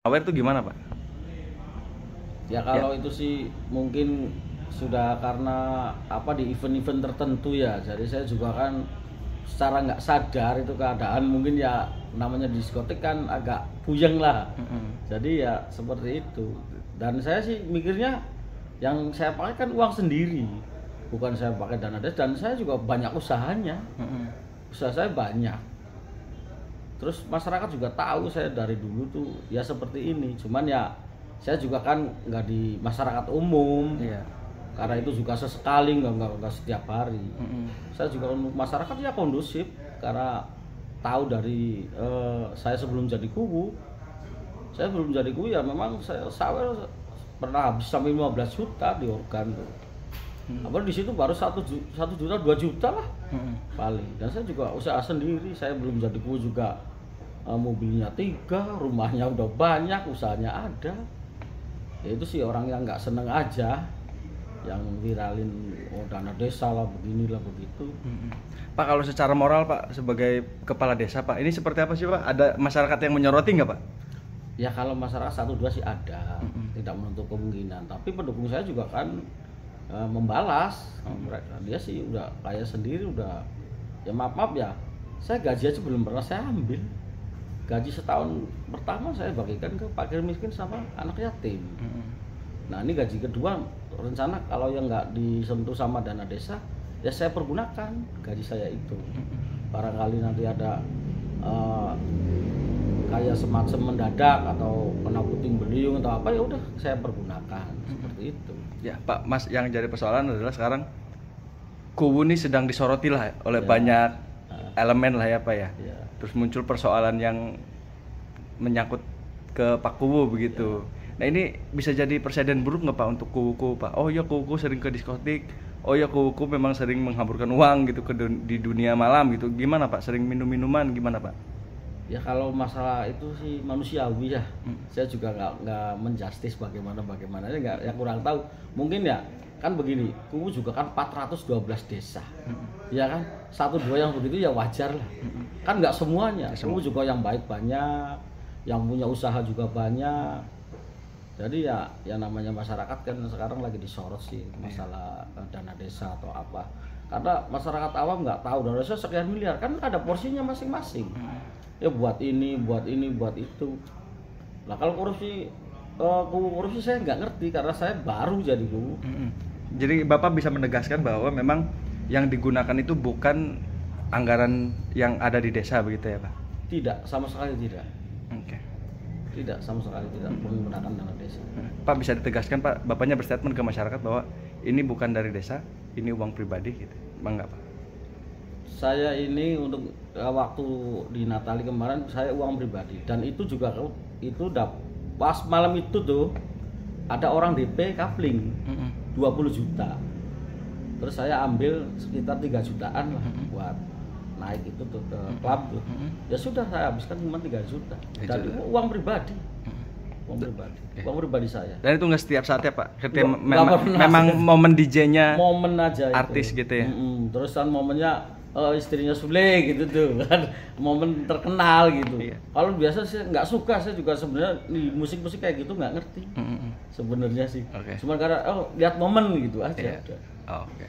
Aware tuh gimana, Pak? Ya kalau itu sih mungkin sudah karena apa di event-event tertentu ya. Jadi saya juga kan secara nggak sadar itu keadaan mungkin ya namanya diskotik kan agak puyeng lah. Jadi ya seperti itu. Dan saya sih mikirnya yang saya pakai kan uang sendiri, bukan saya pakai dana des, dan saya juga banyak usahanya. Usaha saya banyak. Terus masyarakat juga tahu saya dari dulu tuh ya seperti ini. Cuman ya saya juga kan nggak di masyarakat umum. Iya. Karena itu juga sesekali, nggak setiap hari. Saya juga untuk masyarakat ya kondusif karena tahu dari saya sebelum jadi kubu. Saya belum jadi kubu ya memang saya pernah habis sampai 15 juta di organ tuh. Apa di situ baru 1 juta 2 juta lah paling. Dan saya juga usaha sendiri. Saya belum jadi kubu juga mobilnya 3, rumahnya udah banyak, usahanya ada. Ya itu sih orang yang nggak seneng aja, yang viralin dana desa lah beginilah begitu. Pak, kalau secara moral Pak sebagai kepala desa Pak, ini seperti apa sih Pak? Ada masyarakat yang menyoroti nggak Pak? Ya kalau masyarakat 1-2 sih ada, tidak menutup kemungkinan. Tapi pendukung saya juga kan membalas mereka. Dia sih udah kayak sendiri udah, ya maaf ya, saya gaji aja belum pernah saya ambil. Gaji setahun pertama saya bagikan ke fakir miskin sama anak yatim. Nah ini gaji kedua rencana kalau yang nggak disentuh sama dana desa ya saya pergunakan gaji saya itu. Barangkali nanti ada kayak semacam mendadak atau kena puting beliung atau apa ya udah saya pergunakan seperti itu. Ya Pak, Mas, yang jadi persoalan adalah sekarang kubu ini sedang disoroti lah oleh banyak elemen lah ya Pak ya. Terus muncul persoalan yang menyangkut ke Pak Kubu begitu. Nah ini bisa jadi presiden buruk nggak Pak untuk kubu Pak? Oh ya kubu sering ke diskotik, oh ya kubu memang sering menghamburkan uang gitu di dunia malam gitu. Gimana Pak? Sering minum-minuman gimana Pak? Ya kalau masalah itu sih manusiawi ya. Saya juga nggak menjustis bagaimana aja nggak, ya kurang tahu. Mungkin ya kan begini, kubu juga kan 412 desa. Ya kan, 1-2 yang begitu ya wajar lah. Kan nggak semuanya. Kubu juga yang baik banyak, yang punya usaha juga banyak. Jadi ya namanya masyarakat kan sekarang lagi disorot sih masalah dana desa atau apa. Karena masyarakat awam nggak tahu dana desa sekian miliar, kan ada porsinya masing-masing. Ya buat ini, buat itu. Nah kalau korupsi saya nggak ngerti karena saya baru jadi kubu. Jadi Bapak bisa menegaskan bahwa memang yang digunakan itu bukan anggaran yang ada di desa begitu ya Pak? Tidak, sama sekali tidak. Oke. Tidak, sama sekali tidak menggunakan dana desa. Pak bisa ditegaskan Pak, Bapaknya berstatement ke masyarakat bahwa ini bukan dari desa, ini uang pribadi gitu. Bang nggak Pak? Saya ini untuk waktu di Natali kemarin saya uang pribadi dan itu juga itu pas malam itu tuh ada orang DP kapling 20 juta. Terus saya ambil sekitar 3 jutaan lah buat naik itu tuh ke klub tuh. Ya sudah saya habiskan cuma 3 juta. Dan itu uang pribadi. Uang pribadi saya. Dan itu nggak setiap saat ya Pak? Memang momen DJ-nya momen aja artis itu. gitu ya. Terus kan momennya istrinya Sule gitu tuh kan, momen terkenal gitu. Kalau biasa sih nggak suka, saya juga sebenarnya di musik kayak gitu nggak ngerti sebenarnya sih. Cuma karena lihat momen gitu aja. Oke.